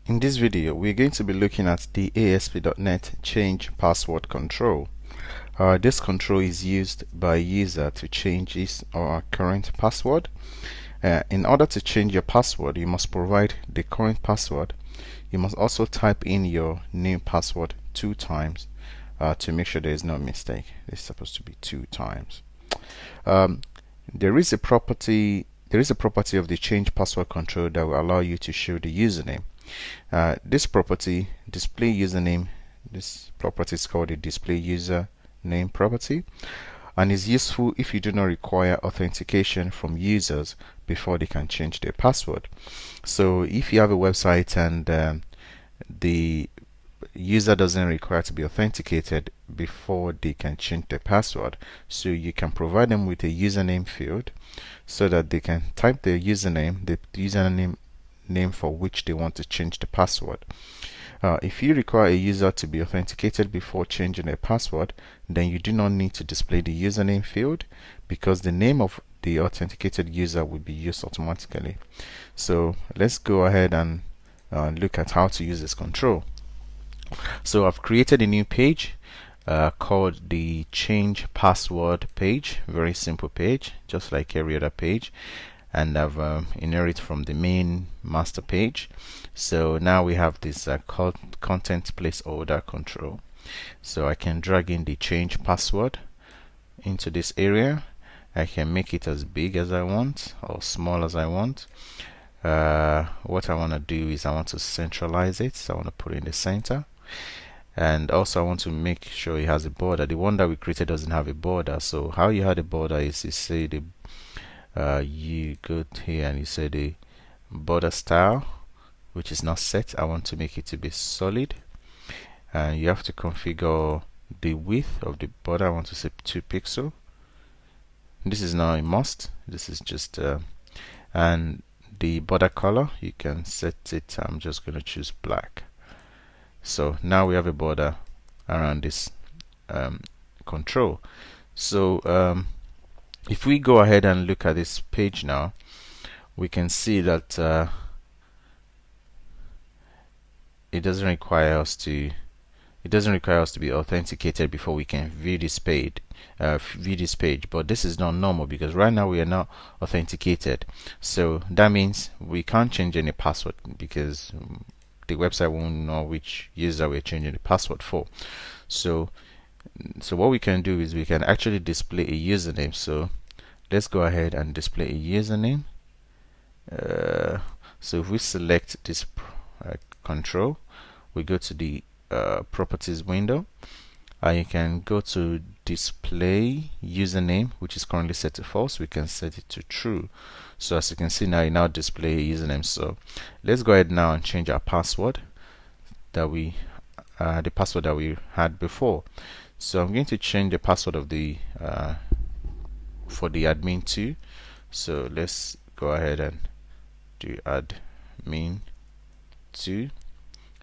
In this video, we're going to be looking at the ASP.NET Change Password Control. This control is used by a user to change his or her current password. In order to change your password, you must provide the current password. You must also type in your new password 2 times to make sure there is no mistake. It's supposed to be 2 times. There is a property of the Change Password Control that will allow you to show the username. This property, DisplayUsername, this property is called a DisplayUsername property, and is useful if you do not require authentication from users before they can change their password. So if you have a website and the user doesn't require to be authenticated before they can change their password, so you can provide them with a username field so that they can type their username for which they want to change the password. If you require a user to be authenticated before changing their password, then you do not need to display the username field because the name of the authenticated user will be used automatically. So let's go ahead and look at how to use this control. So I've created a new page called the Change Password page. Very simple page, just like every other page, and I've inherited from the main master page. So now we have this content placeholder control. So I can drag in the change password into this area. I can make it as big as I want or small as I want. What I want to do is I want to centralize it, so I want to put it in the center, and also I want to make sure it has a border. The one that we created doesn't have a border. So how you add a border is you say the you go here and you say the border style, which is not set. I want to make it to be solid, and you have to configure the width of the border. I want to say 2 pixels. This is not a must, this is just and the border color, you can set it. I'm just going to choose black. So now we have a border around this control. So if we go ahead and look at this page now, we can see that it doesn't require us to be authenticated before we can view this page. But this is not normal because right now we are not authenticated. So that means we can't change any password because the website won't know which user we're changing the password for. So what we can do is we can actually display a username. So let's go ahead and display a username. So if we select this control, we go to the properties window, and you can go to display username, which is currently set to false. We can set it to true. So as you can see now, it now display a username. So let's go ahead now and change our password that we the password that we had before. So I'm going to change the password of the for the admin2. So let's go ahead and do admin2,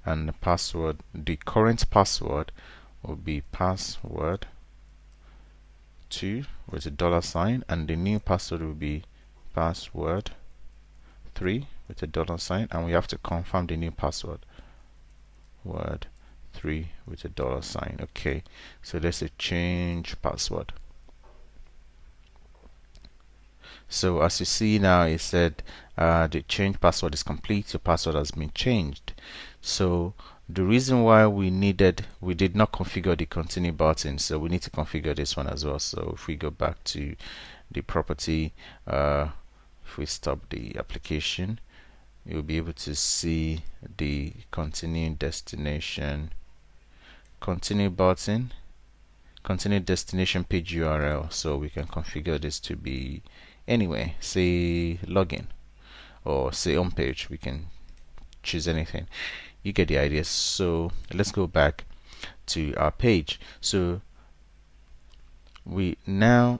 and the password, the current password will be password2 with a $, and the new password will be password3 with a $, and we have to confirm the new password, word3 with a $. Okay, so let's say change password. So as you see now, it said the change password is complete, your password has been changed. So the reason why we did not configure the continue button, so we need to configure this one as well. So if we go back to the property, if we stop the application, you'll be able to see the continue destination, continue button, continue destination page URL. So we can configure this to be anyway, say login or say home page. We can choose anything. You get the idea. So let's go back to our page. So we now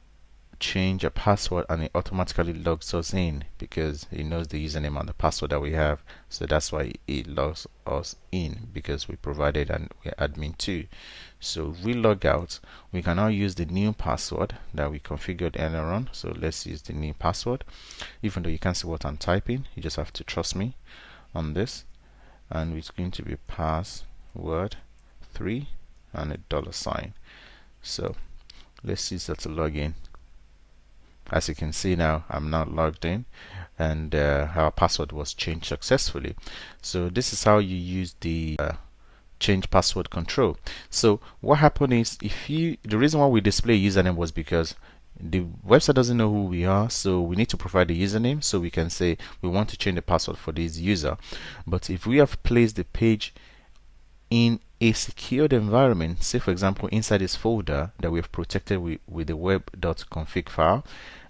change a password and it automatically logs us in because it knows the username and the password that we have. So that's why it logs us in, because we provided and we're admin2. So if we log out, we can now use the new password that we configured earlier on. So let's use the new password. Even though you can't see what I'm typing, you just have to trust me on this. and it's going to be password 3 and a $sign. So let's use that to log in. As you can see now, I'm now logged in, and our password was changed successfully. So this is how you use the change password control. So what happened is, the reason why we display username was because the website doesn't know who we are, so we need to provide the username so we can say we want to change the password for this user. But if we have placed the page in a secured environment, say for example inside this folder that we have protected with the web.config file,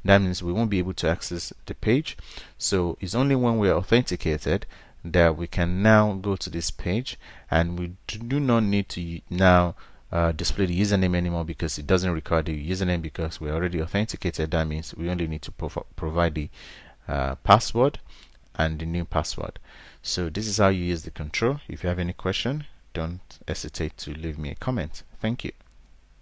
that means we won't be able to access the page. So it's only when we're authenticated that we can now go to this page, and we do not need to now display the username anymore, because it doesn't require the username because we're already authenticated. That means we only need to provide the password and the new password. So this is how you use the control. If you have any question, don't hesitate to leave me a comment. Thank you.